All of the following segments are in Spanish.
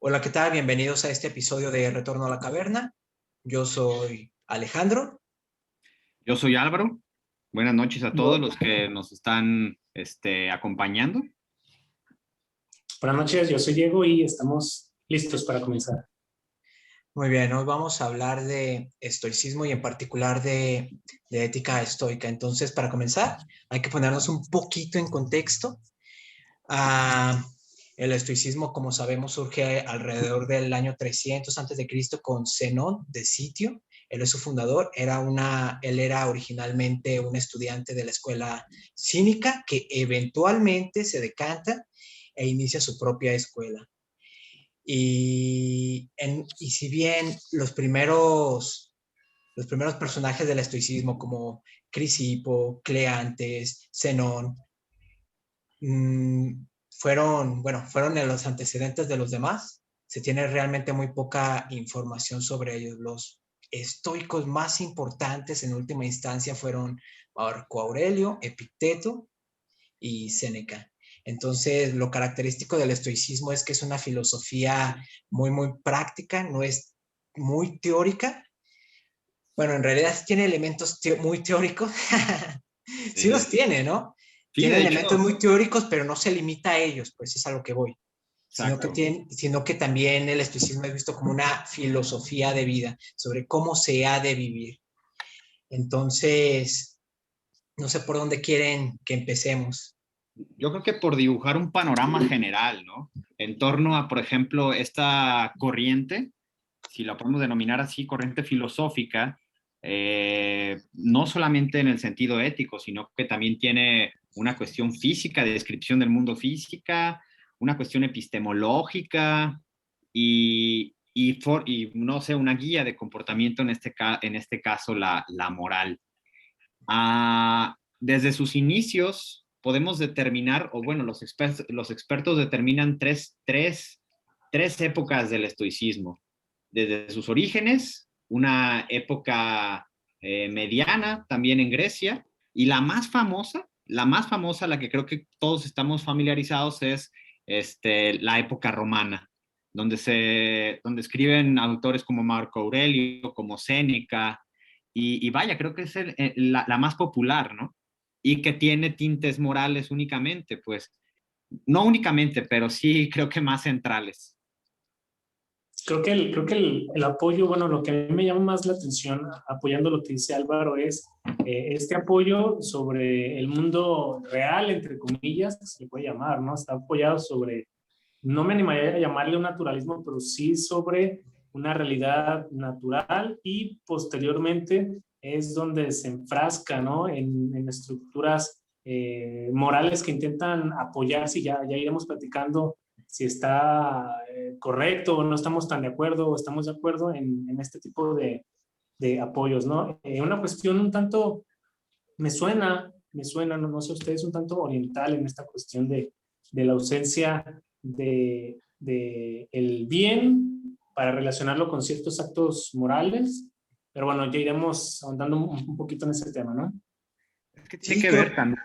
Hola, ¿qué tal? Bienvenidos a este episodio de Retorno a la Caverna. Yo soy Alejandro. Yo soy Álvaro. Buenas noches a todos Bu- los que nos están acompañando. Buenas noches, yo soy Diego y estamos listos para comenzar. Muy bien, hoy vamos a hablar de estoicismo y en particular de ética estoica. Entonces, para comenzar, hay que ponernos un poquito en contexto. Ah, el estoicismo, como sabemos, surge alrededor del año 300 antes de Cristo con Zenón de Sitio. Él es su fundador. Él era originalmente un estudiante de la escuela cínica que eventualmente se decanta e inicia su propia escuela. Y si bien los primeros personajes del estoicismo como Crisipo, Cleantes, Zenón, fueron de los antecedentes de los demás. Se tiene realmente muy poca información sobre ellos. Los estoicos más importantes en última instancia fueron Marco Aurelio, Epicteto y Séneca. Entonces, lo característico del estoicismo es que es una filosofía muy, muy práctica, no es muy teórica. Bueno, en realidad tiene elementos muy teóricos. Sí Sí, los tiene, ¿no? sí, Tiene de elementos hecho, muy teóricos, pero no se limita a ellos, pues es a lo que voy. exacto. Sino que también el estoicismo es visto como una filosofía de vida, sobre cómo se ha de vivir. Entonces, no sé por dónde quieren que empecemos. Yo creo que por dibujar un panorama general, ¿no? En torno a, por ejemplo, esta corriente, si la podemos denominar así, corriente filosófica, no solamente en el sentido ético, sino que también tiene una cuestión física, de descripción del mundo física, una cuestión epistemológica y no sé, una guía de comportamiento, en este caso la moral. Desde sus inicios podemos determinar, o bueno, los expertos determinan tres épocas del estoicismo. Desde sus orígenes, una época mediana también en Grecia, y la que creo que todos estamos familiarizados es la época romana, donde escriben autores como Marco Aurelio, como Séneca, y vaya, creo que es la más popular, ¿no? Y que tiene tintes morales únicamente, pues, no únicamente, pero sí creo que más centrales. Creo que el apoyo, bueno, lo que a mí me llama más la atención, apoyando lo que dice Álvaro, es este apoyo sobre el mundo real, entre comillas, que se le puede llamar, ¿no? Está apoyado sobre, no me animaría a llamarle un naturalismo, pero sí sobre una realidad natural y posteriormente es donde se enfrasca, ¿no? En estructuras morales que intentan apoyarse, ya iremos platicando si está correcto o no estamos tan de acuerdo o estamos de acuerdo en este tipo de apoyos, ¿no? Una cuestión un tanto, no sé ustedes, un tanto oriental en esta cuestión de la ausencia de el bien para relacionarlo con ciertos actos morales, pero bueno, ya iremos ahondando un poquito en ese tema, ¿no? Es que tiene Sí, que ver también.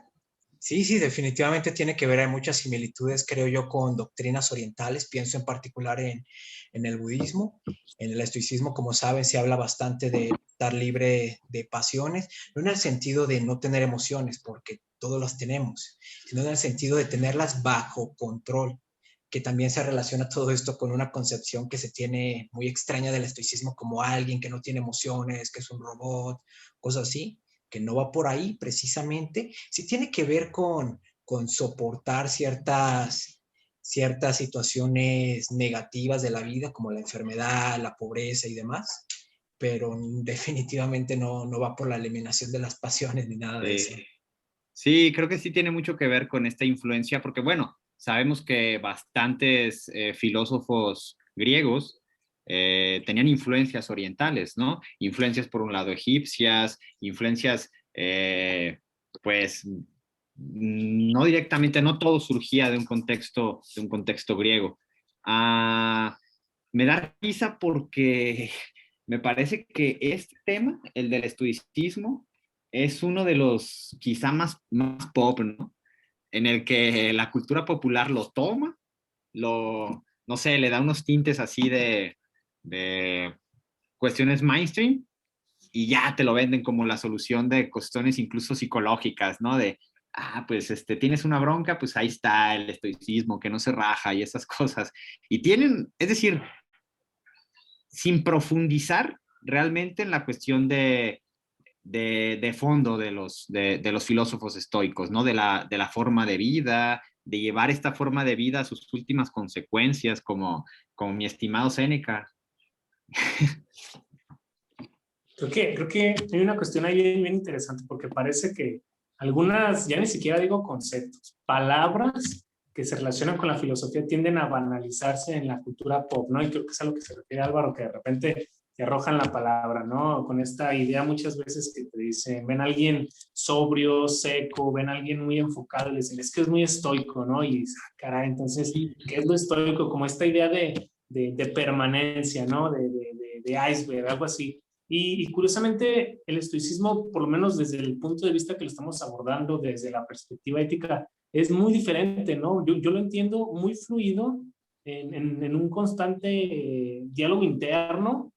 sí, definitivamente tiene que ver, hay muchas similitudes, creo yo, con doctrinas orientales. Pienso en particular en el budismo, en el estoicismo, como saben, se habla bastante de estar libre de pasiones, no en el sentido de no tener emociones, porque todos las tenemos, sino en el sentido de tenerlas bajo control, que también se relaciona todo esto con una concepción que se tiene muy extraña del estoicismo como alguien que no tiene emociones, que es un robot, cosas así, que no va por ahí precisamente. Sí tiene que ver con soportar ciertas situaciones negativas de la vida, como la enfermedad, la pobreza y demás, pero definitivamente no va por la eliminación de las pasiones ni nada de eso. Sí, creo que sí tiene mucho que ver con esta influencia, porque bueno, sabemos que bastantes filósofos griegos tenían influencias orientales, ¿no? Influencias por un lado egipcias, influencias, pues, no directamente, no todo surgía de un contexto griego. Ah, Me da risa porque me parece que este tema, el del estoicismo, es uno de los quizá más pop, ¿no? En el que la cultura popular lo toma, no sé, le da unos tintes así de cuestiones mainstream y ya te lo venden como la solución de cuestiones incluso psicológicas, ¿no? Pues tienes una bronca, pues ahí está el estoicismo, que no se raja y esas cosas. Y tienen, es decir, sin profundizar realmente en la cuestión de fondo de los filósofos estoicos, ¿no? De la forma de vida, de llevar esta forma de vida a sus últimas consecuencias, como mi estimado Séneca. Creo que hay una cuestión ahí bien, bien interesante, porque parece que algunas, ya ni siquiera digo conceptos, palabras que se relacionan con la filosofía tienden a banalizarse en la cultura pop, ¿no? Y creo que es a lo que se refiere Álvaro, que de repente te arrojan la palabra, ¿no? Con esta idea muchas veces que te dicen, ven a alguien sobrio, seco, ven a alguien muy enfocado y le dicen, es que es muy estoico, ¿no? Y dices, caray, entonces, ¿qué es lo estoico? Como esta idea de permanencia, ¿no? De iceberg, algo así. Y curiosamente, el estoicismo, por lo menos desde el punto de vista que lo estamos abordando, desde la perspectiva ética, es muy diferente, ¿no? Yo lo entiendo muy fluido en un constante diálogo interno,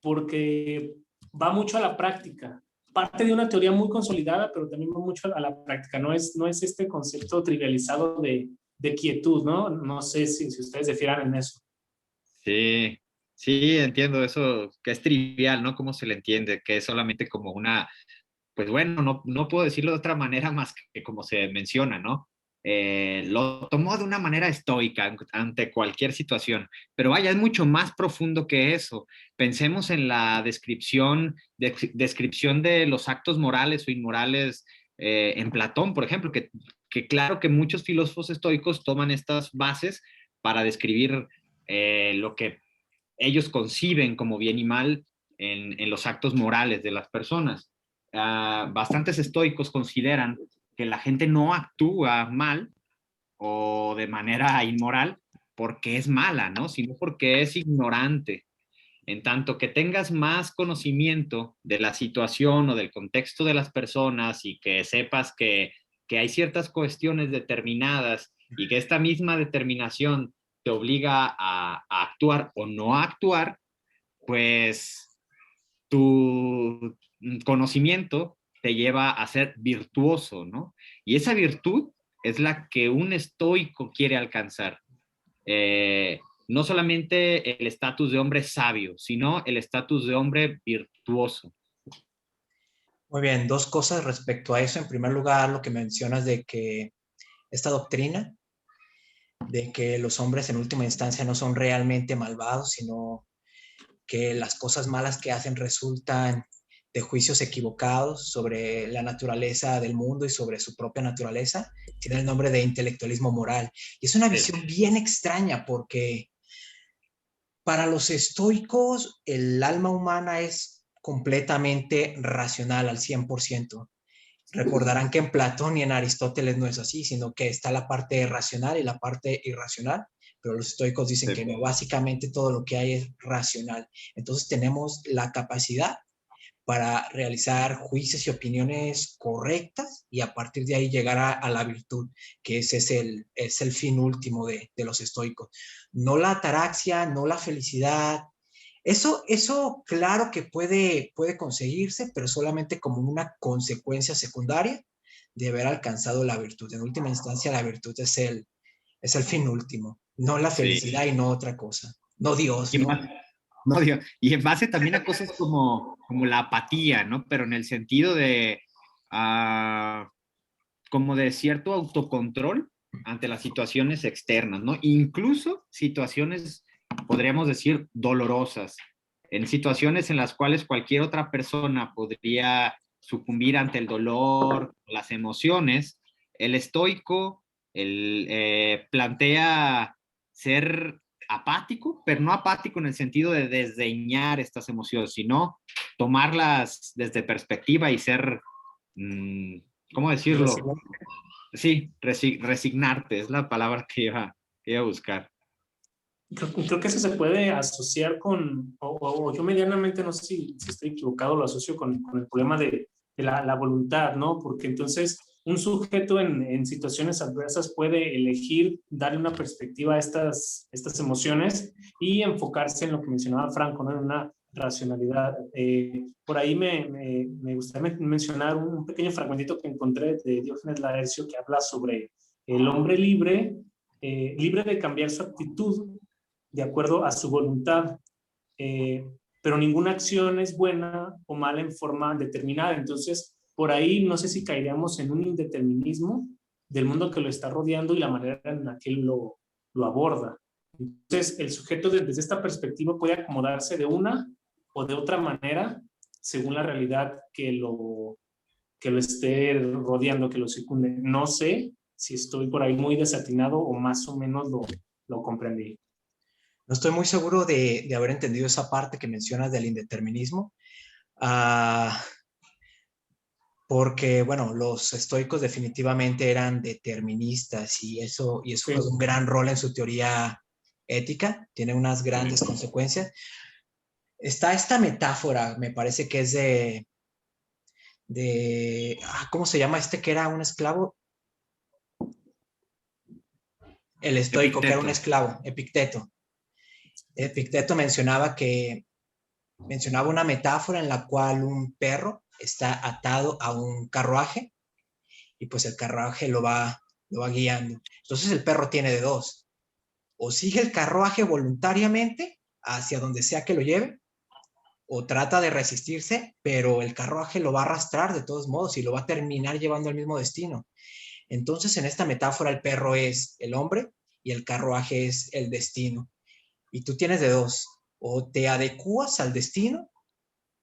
porque va mucho a la práctica. Parte de una teoría muy consolidada, pero también va mucho a la práctica. No es este concepto trivializado de quietud, ¿no? No sé si ustedes difieran en eso. Sí, sí, entiendo eso, que es trivial, ¿no? Cómo se le entiende, que es solamente como una, pues bueno, no puedo decirlo de otra manera más que como se menciona, ¿no? Lo tomó de una manera estoica ante cualquier situación, pero vaya, es mucho más profundo que eso. Pensemos en la descripción de los actos morales o inmorales en Platón, por ejemplo, que claro que muchos filósofos estoicos toman estas bases para describir lo que ellos conciben como bien y mal en los actos morales de las personas. Bastantes estoicos consideran que la gente no actúa mal o de manera inmoral porque es mala, ¿no? Sino porque es ignorante. En tanto que tengas más conocimiento de la situación o del contexto de las personas y que sepas que hay ciertas cuestiones determinadas y que esta misma determinación te obliga a actuar o no a actuar, pues tu conocimiento te lleva a ser virtuoso, ¿no? Y esa virtud es la que un estoico quiere alcanzar. No solamente el estatus de hombre sabio, sino el estatus de hombre virtuoso. Muy bien, dos cosas respecto a eso. En primer lugar, lo que mencionas de que esta doctrina, de que los hombres en última instancia no son realmente malvados, sino que las cosas malas que hacen resultan de juicios equivocados sobre la naturaleza del mundo y sobre su propia naturaleza, tiene el nombre de intelectualismo moral. Y es una visión bien extraña porque para los estoicos el alma humana es completamente racional al 100%. Recordarán que en Platón y en Aristóteles no es así, sino que está la parte racional y la parte irracional, pero los estoicos dicen que no, básicamente todo lo que hay es racional. Entonces tenemos la capacidad para realizar juicios y opiniones correctas y a partir de ahí llegar a la virtud, que ese es el fin último de los estoicos. No la ataraxia, no la felicidad. Eso claro que puede conseguirse, pero solamente como una consecuencia secundaria de haber alcanzado la virtud. En última instancia, la virtud es el fin último, no la felicidad y no otra cosa. No Dios, ¿no? No, Dios. Y en base también a cosas como la apatía, ¿no? Pero en el sentido como de cierto autocontrol ante las situaciones externas, ¿no? Incluso situaciones, podríamos decir, dolorosas, en situaciones en las cuales cualquier otra persona podría sucumbir ante el dolor, las emociones, el estoico plantea ser apático, pero no apático en el sentido de desdeñar estas emociones, sino tomarlas desde perspectiva y ser, ¿cómo decirlo? Sí, resignarte, es la palabra que iba a buscar. Creo que eso se puede asociar o yo medianamente, no sé si estoy equivocado, lo asocio con el problema de la voluntad, ¿no? Porque entonces un sujeto en situaciones adversas puede elegir darle una perspectiva a estas emociones y enfocarse en lo que mencionaba Franco, ¿no? En una racionalidad. Por ahí me gustaría mencionar un pequeño fragmentito que encontré de Diógenes Laercio que habla sobre el hombre libre, libre de cambiar su actitud de acuerdo a su voluntad, pero ninguna acción es buena o mala en forma determinada. Entonces, por ahí no sé si caeríamos en un indeterminismo del mundo que lo está rodeando y la manera en la que él lo aborda. Entonces, el sujeto desde esta perspectiva puede acomodarse de una o de otra manera según la realidad que lo esté rodeando, que lo circunde. No sé si estoy por ahí muy desatinado o más o menos lo comprendí. No estoy muy seguro de haber entendido esa parte que mencionas del indeterminismo, porque, bueno, los estoicos definitivamente eran deterministas y eso Sí. juega un gran rol en su teoría ética, tiene unas grandes consecuencias. Está esta metáfora, me parece que es ¿cómo se llama este que era un esclavo? El estoico, que era un esclavo, Epicteto. Epicteto mencionaba una metáfora en la cual un perro está atado a un carruaje y pues el carruaje lo va guiando. Entonces el perro tiene de dos. O sigue el carruaje voluntariamente hacia donde sea que lo lleve, o trata de resistirse, pero el carruaje lo va a arrastrar de todos modos y lo va a terminar llevando al mismo destino. Entonces, en esta metáfora, el perro es el hombre y el carruaje es el destino. Y tú tienes de dos, o te adecuas al destino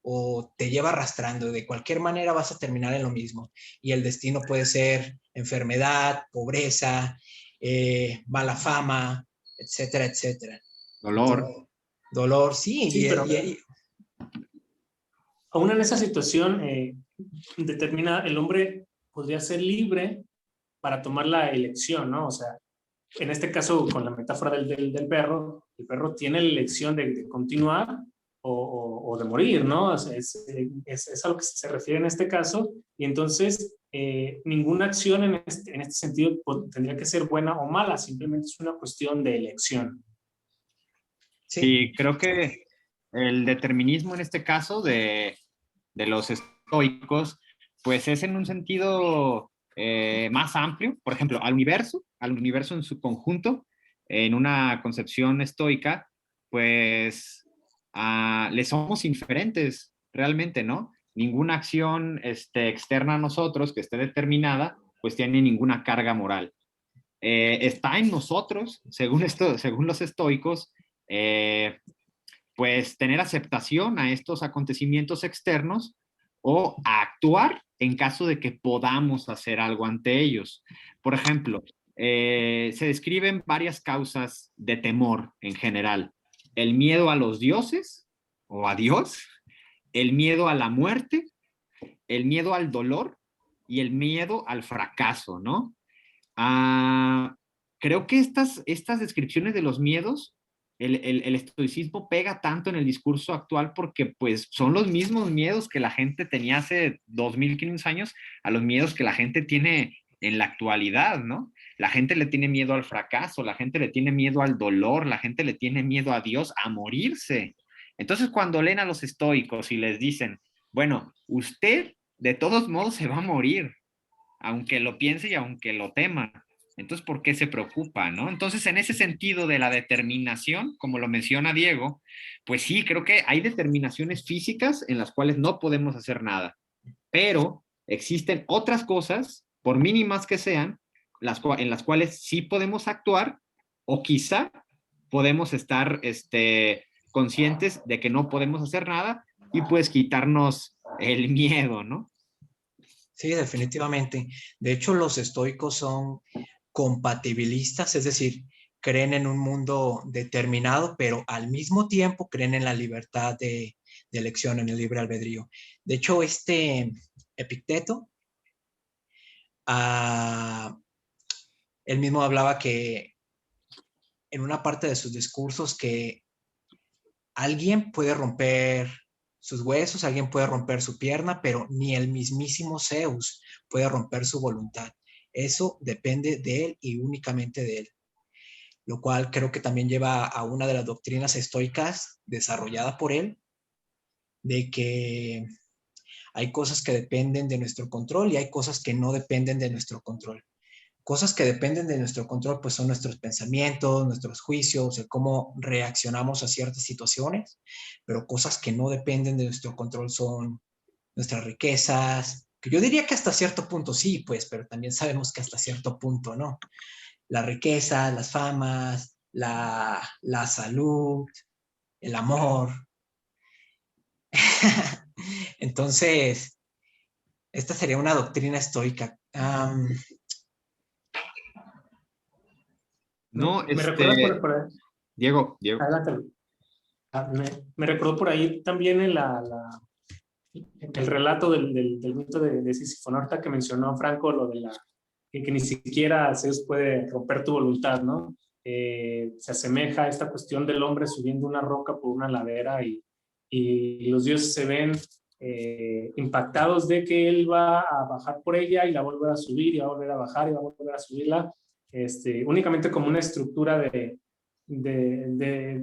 o te lleva arrastrando. De cualquier manera vas a terminar en lo mismo. Y el destino puede ser enfermedad, pobreza, mala fama, etcétera, etcétera. Dolor. Dolor, sí. Sí, pero aún en esa situación determina, el hombre podría ser libre para tomar la elección, ¿no? O sea, en este caso, con la metáfora del perro, el perro tiene la elección de continuar o de morir, ¿no? O sea, es a lo que se refiere en este caso. Y entonces, ninguna acción en este sentido tendría que ser buena o mala, simplemente es una cuestión de elección. Sí, creo que el determinismo en este caso de los estoicos, pues es en un sentido más amplio, por ejemplo, al universo en su conjunto, en una concepción estoica, pues le somos indiferentes realmente, ¿no? Ninguna acción externa a nosotros que esté determinada, pues tiene ninguna carga moral. Está en nosotros, según los estoicos, pues tener aceptación a estos acontecimientos externos o a actuar en caso de que podamos hacer algo ante ellos. Por ejemplo, se describen varias causas de temor en general. El miedo a los dioses o a Dios, el miedo a la muerte, el miedo al dolor y el miedo al fracaso, ¿no? Creo que estas descripciones de los miedos, el estoicismo pega tanto en el discurso actual porque pues son los mismos miedos que la gente tenía hace 2500 años a los miedos que la gente tiene en la actualidad, ¿no? La gente le tiene miedo al fracaso, la gente le tiene miedo al dolor, la gente le tiene miedo a Dios, a morirse. Entonces cuando leen a los estoicos y les dicen, bueno, usted de todos modos se va a morir, aunque lo piense y aunque lo tema. Entonces, ¿por qué se preocupa, no? Entonces, en ese sentido de la determinación, como lo menciona Diego, pues sí, creo que hay determinaciones físicas en las cuales no podemos hacer nada, pero existen otras cosas, por mínimas que sean, en las cuales sí podemos actuar o quizá podemos estar conscientes de que no podemos hacer nada y pues quitarnos el miedo, ¿no? Sí, definitivamente. De hecho, los estoicos son compatibilistas, es decir, creen en un mundo determinado, pero al mismo tiempo creen en la libertad de elección, en el libre albedrío. De hecho, este Epicteto, él mismo hablaba que en una parte de sus discursos que alguien puede romper sus huesos, alguien puede romper su pierna, pero ni el mismísimo Zeus puede romper su voluntad. Eso depende de él y únicamente de él, lo cual creo que también lleva a una de las doctrinas estoicas desarrollada por él, de que hay cosas que dependen de nuestro control y hay cosas que no dependen de nuestro control. Cosas que dependen de nuestro control, pues son nuestros pensamientos, nuestros juicios, el cómo reaccionamos a ciertas situaciones, pero cosas que no dependen de nuestro control son nuestras riquezas, que yo diría que hasta cierto punto sí, pues, pero también sabemos que hasta cierto punto no. La riqueza, las famas, la salud, el amor. Entonces, esta sería una doctrina estoica. No, Me recuerda por ahí. Diego. Adelante. Me recordó por ahí también en el relato del mito de Sísifo, ¿no? Ahorita que mencionó Franco lo de que ni siquiera Zeus puede romper tu voluntad, ¿no? Se asemeja a esta cuestión del hombre subiendo una roca por una ladera y los dioses se ven impactados de que él va a bajar por ella y la va a volver a subir y va a volver a bajar y va a volver a subirla, únicamente como una estructura de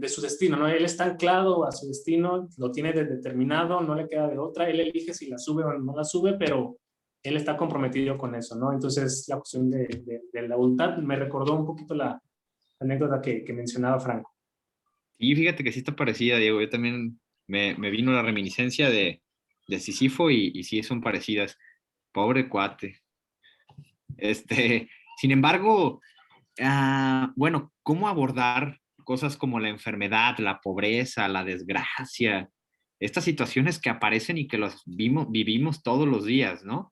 su destino, ¿no? Él está anclado a su destino, lo tiene determinado, no le queda de otra, él elige si la sube o no la sube, pero él está comprometido con eso, ¿no? Entonces, la cuestión de la voluntad me recordó un poquito la anécdota que mencionaba Franco. Y fíjate que sí está parecida, Diego. Yo también me vino la reminiscencia de Sísifo y sí son parecidas. Pobre cuate. Sin embargo, bueno, ¿cómo abordar cosas como la enfermedad, la pobreza, la desgracia? Estas situaciones que aparecen y que vivimos todos los días, ¿no?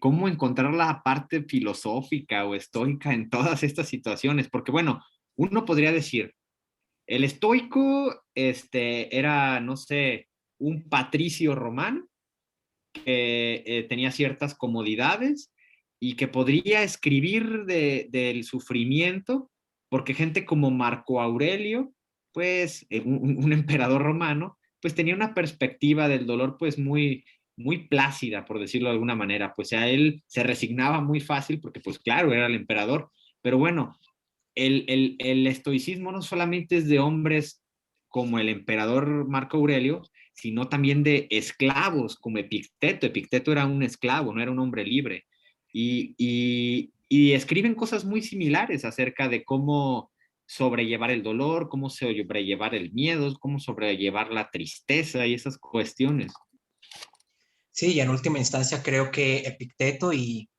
¿Cómo encontrar la parte filosófica o estoica en todas estas situaciones? Porque, bueno, uno podría decir, el estoico, era, no sé, un patricio romano que tenía ciertas comodidades y que podría escribir del sufrimiento, porque gente como Marco Aurelio, pues un emperador romano, pues tenía una perspectiva del dolor pues muy plácida, por decirlo de alguna manera, pues a él se resignaba muy fácil porque pues claro, era el emperador, pero bueno, el estoicismo no solamente es de hombres como el emperador Marco Aurelio, sino también de esclavos como Epicteto. Epicteto era un esclavo, no era un hombre libre. Y escriben cosas muy similares acerca de cómo sobrellevar el dolor, cómo sobrellevar el miedo, cómo sobrellevar la tristeza y esas cuestiones. Sí, y en última instancia creo que Epicteto y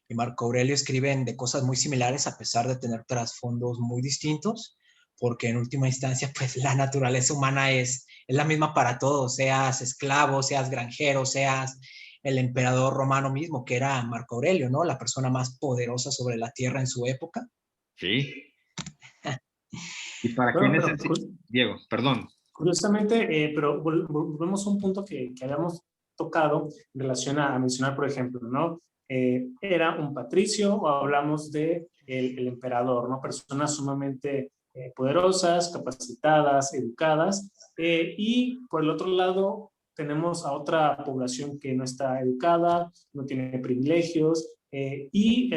Marco Aurelio escriben de cosas muy similares a pesar de tener trasfondos muy distintos, porque en última instancia, pues la naturaleza humana es la misma para todos, seas esclavo, seas granjero, seas el emperador romano mismo, que era Marco Aurelio, ¿no? La persona más poderosa sobre la tierra en su época. Sí. ¿Y para Bueno, quién es pero ese? Diego, perdón. curiosamente, pero volvemos a un punto que habíamos tocado en relación a mencionar, por ejemplo, ¿no? Era un patricio o hablamos de el emperador, ¿no? Personas sumamente poderosas, capacitadas, educadas, y por el otro lado tenemos a otra población que no está educada, no tiene privilegios, y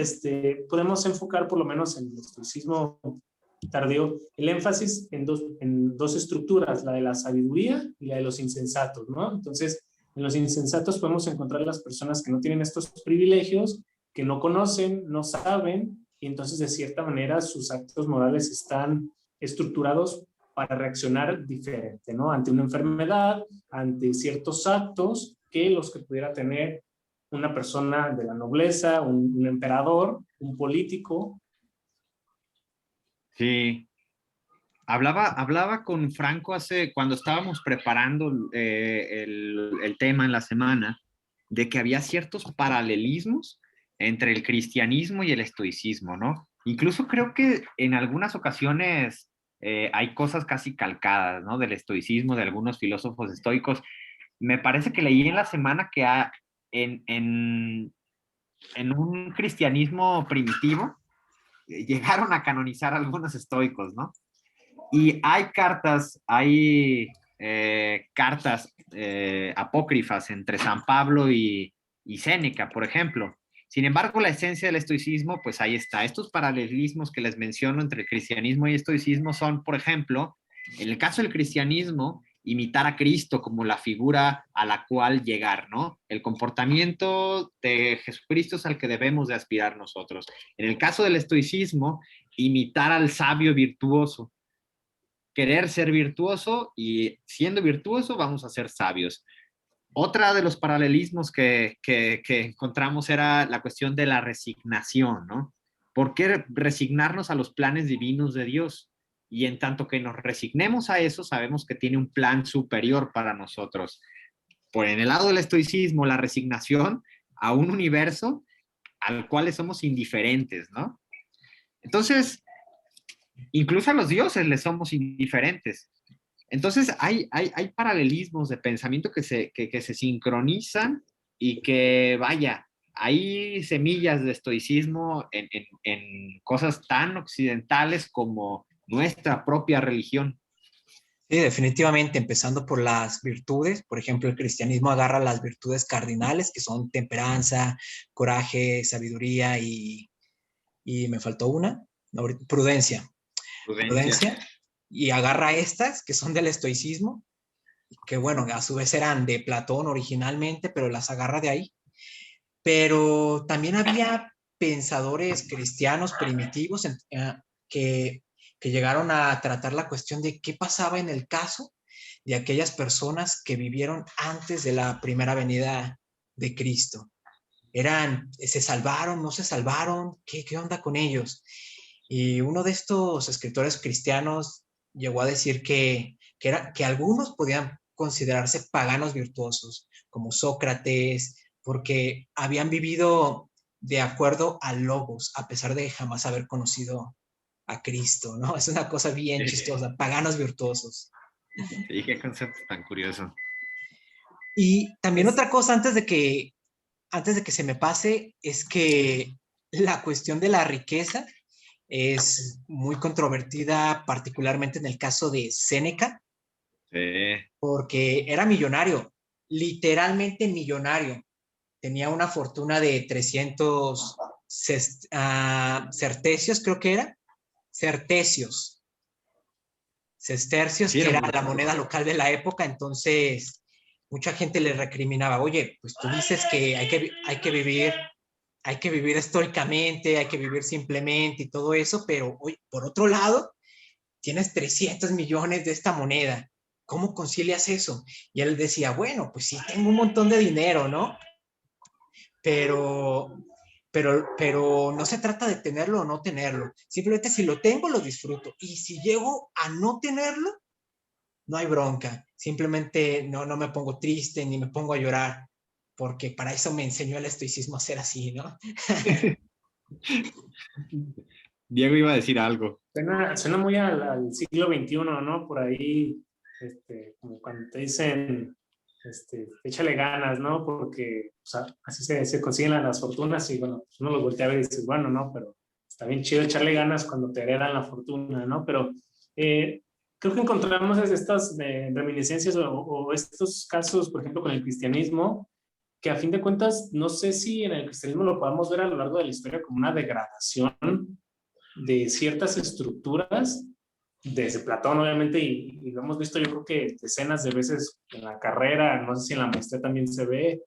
podemos enfocar por lo menos en el estoicismo tardío el énfasis en dos estructuras, la de la sabiduría y la de los insensatos, ¿no? Entonces, en los insensatos podemos encontrar las personas que no tienen estos privilegios, que no conocen, no saben, y entonces de cierta manera sus actos morales están estructurados para reaccionar diferente, ¿no? Ante una enfermedad, ante ciertos actos que los que pudiera tener una persona de la nobleza, un emperador, un político. Sí. Hablaba con Franco cuando estábamos preparando el tema en la semana, de que había ciertos paralelismos entre el cristianismo y el estoicismo, ¿no? Incluso creo que en algunas ocasiones hay cosas casi calcadas, ¿no? Del estoicismo, de algunos filósofos estoicos. Me parece que leí en la semana que en, en, en un cristianismo primitivo llegaron a canonizar algunos estoicos, ¿no? Y hay cartas, hay cartas apócrifas entre San Pablo y Séneca, por ejemplo. Sin embargo, la esencia del estoicismo, pues ahí está. Estos paralelismos que les menciono entre el cristianismo y estoicismo son, por ejemplo, en el caso del cristianismo, imitar a Cristo como la figura a la cual llegar, ¿no? El comportamiento de Jesucristo es al que debemos de aspirar nosotros. En el caso del estoicismo, imitar al sabio virtuoso. Querer ser virtuoso y siendo virtuoso vamos a ser sabios. Otra de los paralelismos que encontramos era la cuestión de la resignación, ¿no? ¿Por qué resignarnos a los planes divinos de Dios? Y en tanto que nos resignemos a eso, sabemos que tiene un plan superior para nosotros. Por en el lado del estoicismo, la resignación a un universo al cual somos indiferentes, ¿no? Entonces, incluso a los dioses les somos indiferentes. Entonces, hay paralelismos de pensamiento que se sincronizan y que, vaya, hay semillas de estoicismo en cosas tan occidentales como nuestra propia religión. Sí, definitivamente, empezando por las virtudes. Por ejemplo, el cristianismo agarra las virtudes cardinales, que son temperanza, coraje, sabiduría y me faltó una, no, prudencia. Prudencia. Y agarra estas, que son del estoicismo, que bueno, a su vez eran de Platón originalmente, pero las agarra de ahí. Pero también había pensadores cristianos primitivos que, que llegaron a tratar la cuestión de qué pasaba en el caso de aquellas personas que vivieron antes de la primera venida de Cristo. ¿Se salvaron, no se salvaron? ¿Qué onda con ellos? Y uno de estos escritores cristianos llegó a decir que algunos podían considerarse paganos virtuosos, como Sócrates, porque habían vivido de acuerdo al logos, a pesar de jamás haber conocido a Cristo, ¿no? Es una cosa bien chistosa, paganos virtuosos. Sí, qué concepto tan curioso. Y también otra cosa antes de que se me pase, es que la cuestión de la riqueza es muy controvertida, particularmente en el caso de Séneca, Sí. porque era millonario, literalmente millonario. Tenía una fortuna de 300 certecios, creo que era, certecios, sestercios, Sí, que era la moneda local de la época. Entonces mucha gente le recriminaba, oye, pues tú dices que hay que vivir estoicamente, hay que vivir simplemente y todo eso, pero hoy, por otro lado, tienes 300 millones de esta moneda. ¿Cómo concilias eso? Y él decía, bueno, pues sí, tengo un montón de dinero, ¿no? Pero, pero no se trata de tenerlo o no tenerlo. Simplemente si lo tengo, lo disfruto. Y si llego a no tenerlo, no hay bronca. Simplemente no me pongo triste ni me pongo a llorar, porque para eso me enseñó el estoicismo a ser así, ¿no? Diego iba a decir algo. Suena muy al siglo XXI, ¿no? Por ahí, como cuando te dicen, échale ganas, ¿no? Porque, o sea, así se consiguen las fortunas y, bueno, pues uno los voltea a ver y dice, bueno, ¿no? Pero está bien chido echarle ganas cuando te heredan la fortuna, ¿no? Pero creo que encontramos estas reminiscencias o estos casos, por ejemplo, con el cristianismo, que a fin de cuentas, no sé si en el cristianismo lo podamos ver a lo largo de la historia como una degradación de ciertas estructuras, desde Platón obviamente, y lo hemos visto yo creo que decenas de veces en la carrera, no sé si en la maestría también se ve,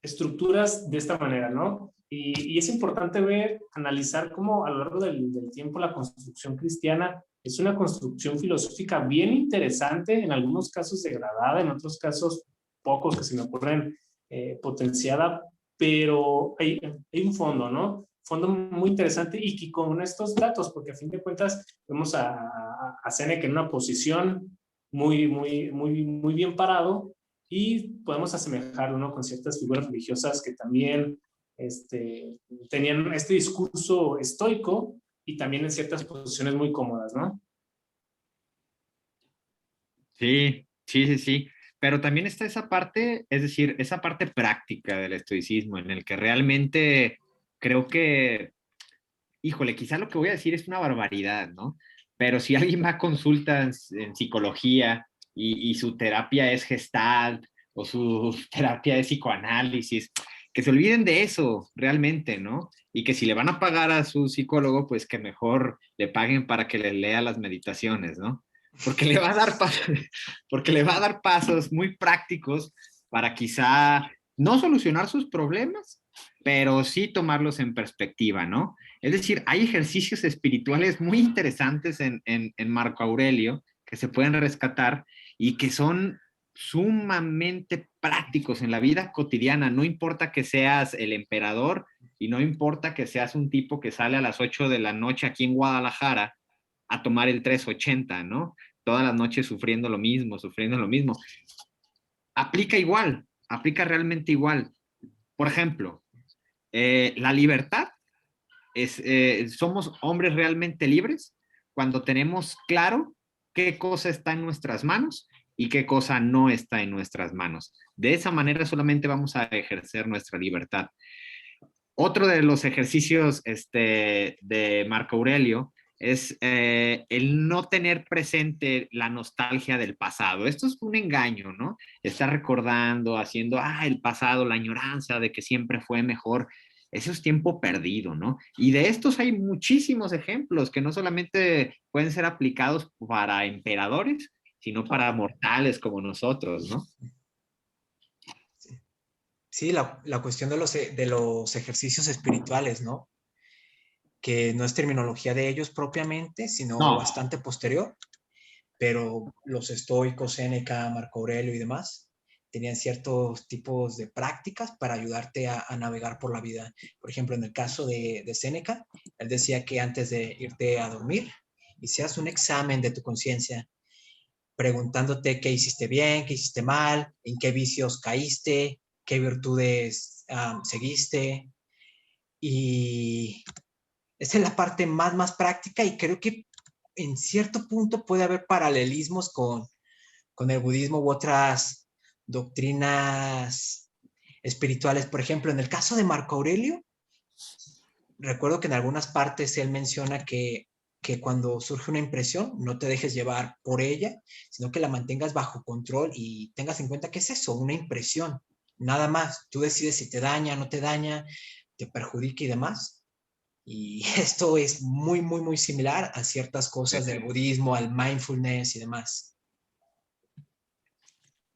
estructuras de esta manera, ¿no? Y es importante ver, analizar cómo a lo largo del tiempo la construcción cristiana es una construcción filosófica bien interesante, en algunos casos degradada, en otros casos pocos que se me ocurren potenciada, pero hay un fondo, ¿no? Fondo muy interesante y que con estos datos, porque a fin de cuentas vemos a Séneca en una posición muy bien parado y podemos asemejarlo, ¿no? Con ciertas figuras religiosas que también tenían este discurso estoico y también en ciertas posiciones muy cómodas, ¿no? Sí, sí, sí, sí. Pero también está esa parte, es decir, esa parte práctica del estoicismo, en el que realmente creo que, híjole, quizá lo que voy a decir es una barbaridad, ¿no? Pero si alguien va a consulta en psicología y su terapia es Gestalt o su terapia es psicoanálisis, que se olviden de eso realmente, ¿no? Y que si le van a pagar a su psicólogo, pues que mejor le paguen para que le lea las meditaciones, ¿no? Porque le va a dar porque le va a dar pasos muy prácticos para quizá no solucionar sus problemas, pero sí tomarlos en perspectiva, ¿no? Es decir, hay ejercicios espirituales muy interesantes en Marco Aurelio que se pueden rescatar y que son sumamente prácticos en la vida cotidiana. No importa que seas el emperador y no importa que seas un tipo que sale a las 8 de la noche aquí en Guadalajara a tomar el 380, ¿no? Todas las noches sufriendo lo mismo, sufriendo lo mismo. Aplica igual, aplica realmente igual. Por ejemplo, la libertad somos hombres realmente libres cuando tenemos claro qué cosa está en nuestras manos y qué cosa no está en nuestras manos. De esa manera solamente vamos a ejercer nuestra libertad. Otro de los ejercicios de Marco Aurelio es el no tener presente la nostalgia del pasado. Esto es un engaño, ¿no? Estar recordando, haciendo, el pasado, la añoranza de que siempre fue mejor. Eso es tiempo perdido, ¿no? Y de estos hay muchísimos ejemplos que no solamente pueden ser aplicados para emperadores, sino para mortales como nosotros, ¿no? Sí, la cuestión de los ejercicios espirituales, ¿no? Que no es terminología de ellos propiamente, sino No, bastante posterior, pero los estoicos, Séneca, Marco Aurelio y demás, tenían ciertos tipos de prácticas para ayudarte a navegar por la vida. Por ejemplo, en el caso de Séneca, él decía que antes de irte a dormir, hicieras un examen de tu conciencia, preguntándote qué hiciste bien, qué hiciste mal, en qué vicios caíste, qué virtudes seguiste. Y esa es la parte más práctica y creo que en cierto punto puede haber paralelismos con el budismo u otras doctrinas espirituales. Por ejemplo, en el caso de Marco Aurelio, recuerdo que en algunas partes él menciona que cuando surge una impresión, no te dejes llevar por ella, sino que la mantengas bajo control y tengas en cuenta que es eso, una impresión, nada más. Tú decides si te daña, no te daña, te perjudica y demás. Y esto es muy similar a ciertas cosas del budismo, al mindfulness y demás.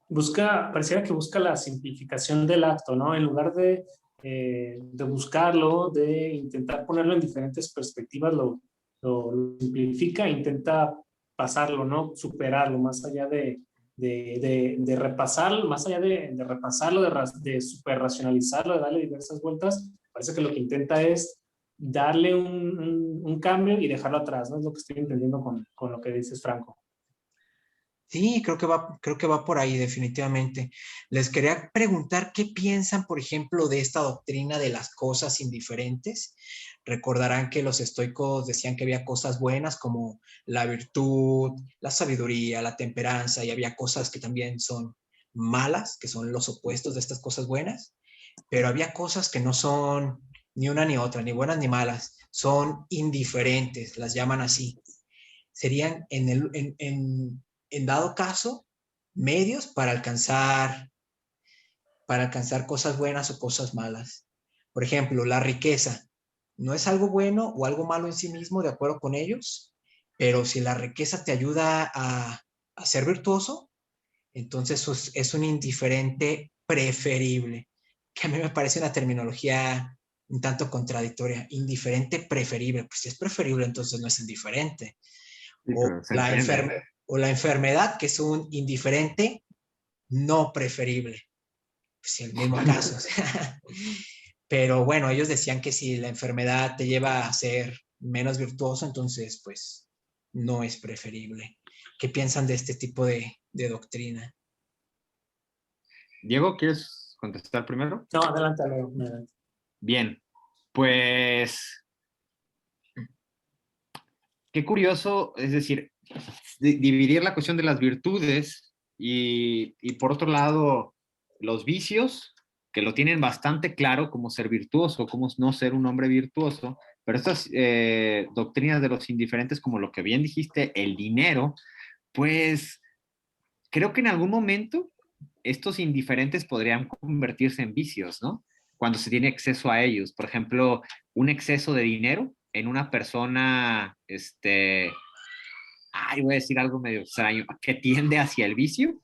Pareciera que busca la simplificación del acto, ¿no? En lugar de buscarlo, de intentar ponerlo en diferentes perspectivas, lo simplifica e intenta pasarlo, ¿no? Superarlo, más allá de repasarlo, más allá de repasarlo, de super racionalizarlo, de darle diversas vueltas, parece que lo que intenta es darle un cambio y dejarlo atrás, ¿no? Es lo que estoy entendiendo con lo que dices, Franco. Sí, creo que va por ahí definitivamente. Les quería preguntar qué piensan, por ejemplo, de esta doctrina de las cosas indiferentes. Recordarán que los estoicos decían que había cosas buenas como la virtud, la sabiduría, la temperanza, y había cosas que también son malas, que son los opuestos de estas cosas buenas, pero había cosas que no son ni una ni otra, ni buenas ni malas, son indiferentes, las llaman así. Serían en dado caso medios para alcanzar cosas buenas o cosas malas. Por ejemplo, la riqueza no es algo bueno o algo malo en sí mismo, de acuerdo con ellos, pero si la riqueza te ayuda a ser virtuoso, entonces es un indiferente preferible, que a mí me parece una terminología un tanto contradictoria. Indiferente preferible, pues si es preferible, entonces no es indiferente. sí, O pero se entiende. o la enfermedad, que es un indiferente no preferible. Pues el mismo caso. Pero bueno, ellos decían que si la enfermedad te lleva a ser menos virtuoso, entonces pues no es preferible. ¿Qué piensan de este tipo de doctrina? Diego, ¿quieres contestar primero? No, adelante, Leo. Adelante. Bien, pues qué curioso, es decir, dividir la cuestión de las virtudes y por otro lado los vicios, que lo tienen bastante claro como ser virtuoso, como no ser un hombre virtuoso, pero estas doctrinas de los indiferentes, como lo que bien dijiste, el dinero, pues creo que en algún momento estos indiferentes podrían convertirse en vicios, ¿no? Cuando se tiene acceso a ellos. Por ejemplo, un exceso de dinero en una persona, voy a decir algo medio extraño, que tiende hacia el vicio,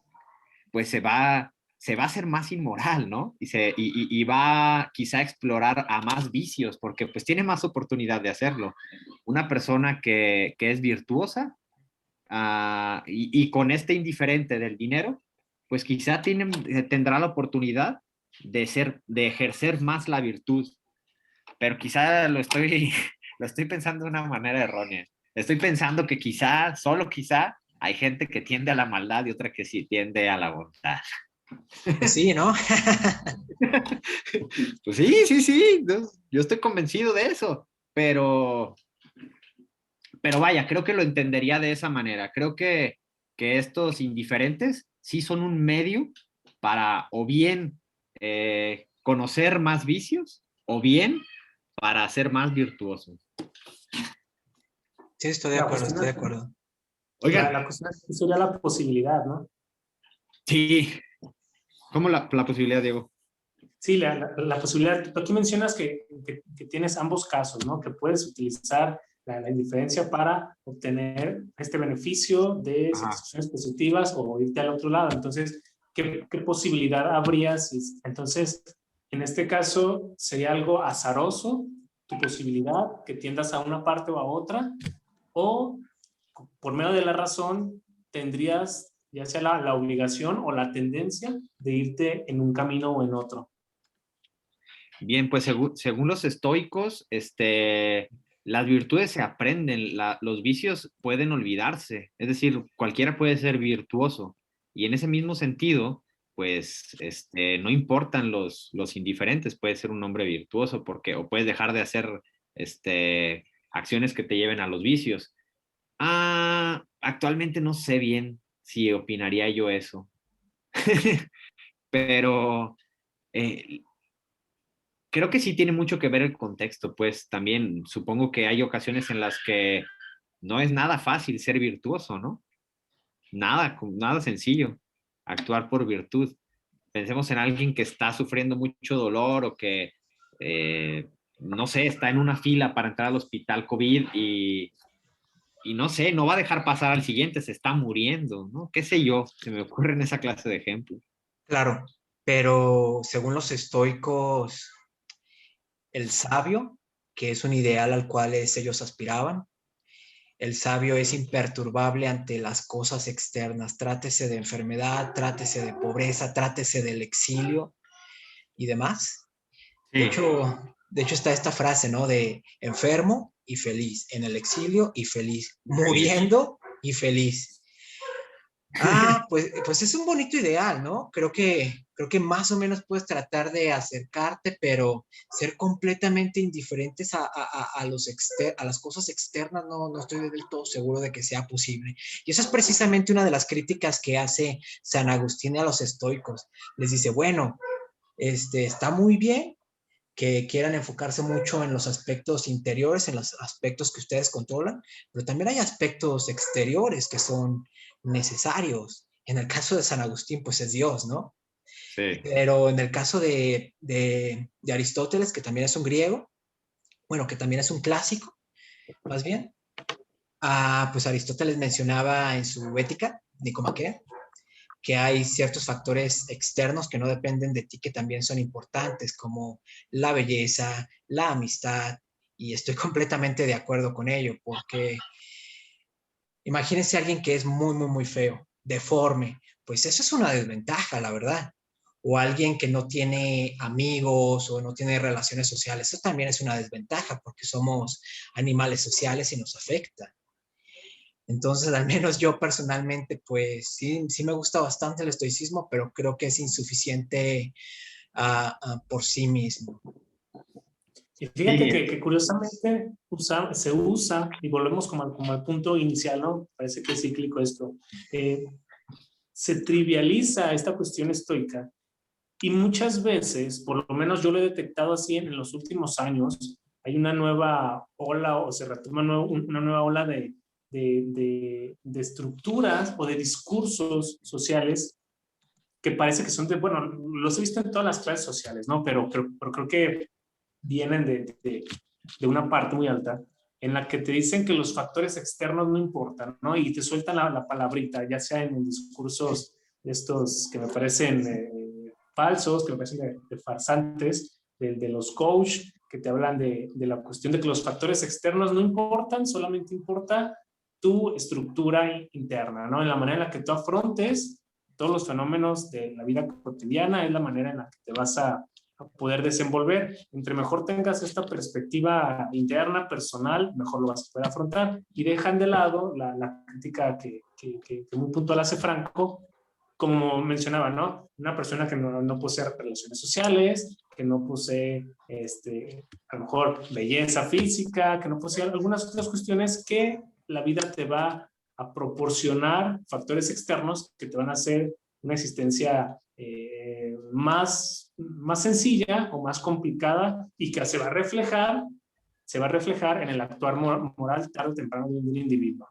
pues se va a hacer más inmoral, ¿no? Y va quizá a explorar a más vicios, porque pues tiene más oportunidad de hacerlo. Una persona que es virtuosa y con este indiferente del dinero, pues quizá tendrá la oportunidad de ejercer más la virtud, pero quizá lo estoy pensando de una manera errónea. Estoy pensando que quizá, solo quizá, hay gente que tiende a la maldad y otra que sí tiende a la bondad. Pues sí, ¿no? Pues sí, sí, sí, yo estoy convencido de eso, pero vaya, creo que lo entendería de esa manera. Creo que estos indiferentes sí son un medio para o bien conocer más vicios o bien para ser más virtuosos. Sí, estoy de acuerdo, estoy de acuerdo. Oigan, La cuestión es que sería la posibilidad, ¿no? sí, ¿cómo la posibilidad, Diego? Sí, la posibilidad. Tú aquí mencionas que tienes ambos casos, ¿no? Que puedes utilizar la indiferencia para obtener este beneficio de satisfacciones positivas o irte al otro lado. Entonces, ¿qué posibilidad habría? Entonces, en este caso, sería algo azaroso tu posibilidad, que tiendas a una parte o a otra, o por medio de la razón tendrías ya sea la obligación o la tendencia de irte en un camino o en otro. Bien, pues según los estoicos, las virtudes se aprenden, los vicios pueden olvidarse, es decir, cualquiera puede ser virtuoso. Y en ese mismo sentido, pues no importan los indiferentes, puedes ser un hombre virtuoso o puedes dejar de hacer acciones que te lleven a los vicios. Actualmente no sé bien si opinaría yo eso, pero creo que sí tiene mucho que ver el contexto, pues también supongo que hay ocasiones en las que no es nada fácil ser virtuoso, ¿no? Nada sencillo, actuar por virtud. Pensemos en alguien que está sufriendo mucho dolor o que, no sé, está en una fila para entrar al hospital COVID y no sé, no va a dejar pasar al siguiente, se está muriendo, ¿no? ¿Qué sé yo? Se me ocurre en esa clase de ejemplo. Claro, pero según los estoicos, el sabio, que es un ideal al cual ellos aspiraban, el sabio es imperturbable ante las cosas externas, trátese de enfermedad, trátese de pobreza, trátese del exilio y demás. De Sí. hecho está esta frase, ¿no? De enfermo y feliz, en el exilio y feliz, muriendo y feliz. Pues es un bonito ideal, ¿no? Creo que más o menos puedes tratar de acercarte, pero ser completamente indiferentes a las cosas externas, no estoy del todo seguro de que sea posible. Y esa es precisamente una de las críticas que hace San Agustín a los estoicos. Les dice, bueno, está muy bien que quieran enfocarse mucho en los aspectos interiores, en los aspectos que ustedes controlan, pero también hay aspectos exteriores que son necesarios. En el caso de San Agustín, pues es Dios, ¿no? Sí. Pero en el caso de Aristóteles, que también es un griego, bueno, que también es un clásico, más bien, pues Aristóteles mencionaba en su Ética, Nicomaquea, que hay ciertos factores externos que no dependen de ti que también son importantes, como la belleza, la amistad, y estoy completamente de acuerdo con ello, porque imagínense a alguien que es muy, muy, muy feo, deforme, pues eso es una desventaja, la verdad. O alguien que no tiene amigos o no tiene relaciones sociales, eso también es una desventaja porque somos animales sociales y nos afecta. Entonces, al menos yo personalmente, pues sí me gusta bastante el estoicismo, pero creo que es insuficiente por sí mismo. Y fíjate que curiosamente se usa, y volvemos como al punto inicial, ¿no? Parece que es cíclico esto. Se trivializa esta cuestión estoica y muchas veces, por lo menos yo lo he detectado así en los últimos años, hay una nueva ola o se retoma una nueva ola de de estructuras o de discursos sociales que parece que son bueno, los he visto en todas las clases sociales, ¿no? Pero creo que vienen de una parte muy alta en la que te dicen que los factores externos no importan, ¿no? Y te sueltan la palabrita, ya sea en discursos estos que me parecen falsos, que me parecen de farsantes, de los coach, que te hablan de la cuestión de que los factores externos no importan, solamente importa tu estructura interna, ¿no? En la manera en la que tú afrontes todos los fenómenos de la vida cotidiana, es la manera en la que te vas a poder desenvolver. Entre mejor tengas esta perspectiva interna, personal, mejor lo vas a poder afrontar. Y dejan de lado la crítica que muy puntual hace Franco, como mencionaba, ¿no? Una persona que no posee relaciones sociales, que no posee, a lo mejor, belleza física, que no posee algunas otras cuestiones que la vida te va a proporcionar factores externos que te van a hacer una existencia más sencilla o más complicada y que se va a reflejar en el actuar moral tarde o temprano de un individuo.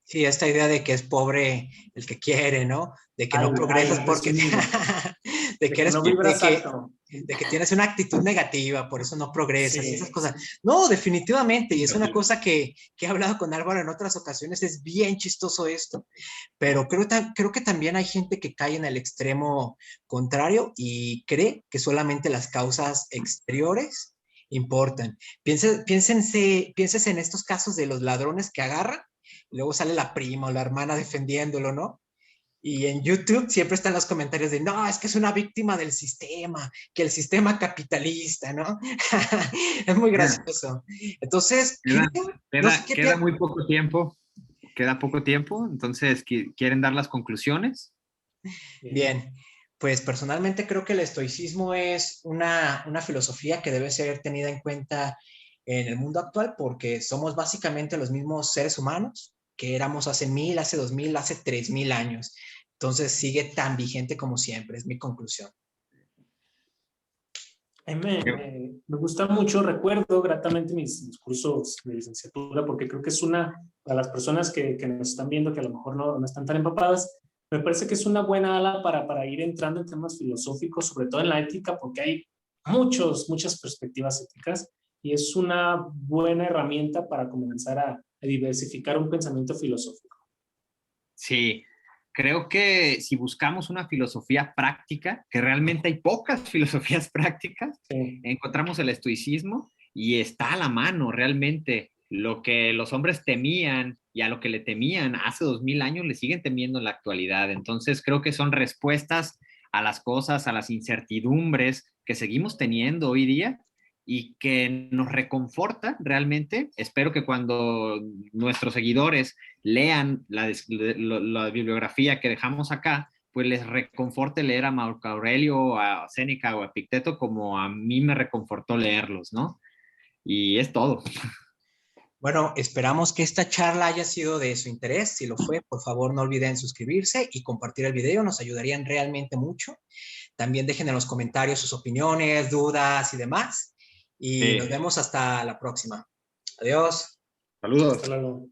Sí, esta idea de que es pobre el que quiere, ¿no? De que no progresas porque... de que eres... no vibras alto. De que tienes una actitud negativa, por eso no progresas, Sí, y esas cosas. No, definitivamente, y es una sí. cosa que he hablado con Álvaro en otras ocasiones, es bien chistoso esto, pero creo que también hay gente que cae en el extremo contrario y cree que solamente las causas exteriores importan. Piénsense en estos casos de los ladrones que agarran, y luego sale la prima o la hermana defendiéndolo, ¿no? Y en YouTube siempre están los comentarios de, no, es que es una víctima del sistema, que el sistema capitalista, ¿no? Es muy gracioso. Entonces, queda muy poco tiempo. Queda poco tiempo, entonces, ¿quieren dar las conclusiones? Bien, pues personalmente creo que el estoicismo es una filosofía que debe ser tenida en cuenta en el mundo actual porque somos básicamente los mismos seres humanos que éramos hace 1000, hace 2000, hace 3000 años. Entonces sigue tan vigente como siempre, es mi conclusión. Me gusta mucho, recuerdo gratamente mis cursos de licenciatura porque creo que es para las personas que nos están viendo que a lo mejor no están tan empapadas, me parece que es una buena ala para ir entrando en temas filosóficos, sobre todo en la ética, porque hay muchas perspectivas éticas y es una buena herramienta para comenzar a diversificar un pensamiento filosófico. Sí, creo que si buscamos una filosofía práctica, que realmente hay pocas filosofías prácticas, sí, encontramos el estoicismo y está a la mano realmente. Lo que los hombres temían y a lo que le temían hace 2000 años le siguen temiendo en la actualidad. Entonces creo que son respuestas a las cosas, a las incertidumbres que seguimos teniendo hoy día y que nos reconforta realmente. Espero que cuando nuestros seguidores lean la bibliografía que dejamos acá, pues les reconforte leer a Marco Aurelio, a Séneca o a Epicteto como a mí me reconfortó leerlos, ¿no? Y es todo. Bueno, esperamos que esta charla haya sido de su interés. Si lo fue, por favor no olviden suscribirse y compartir el video, nos ayudarían realmente mucho. También dejen en los comentarios sus opiniones, dudas y demás. Y nos vemos hasta la próxima. Adiós. Saludos. Hasta luego.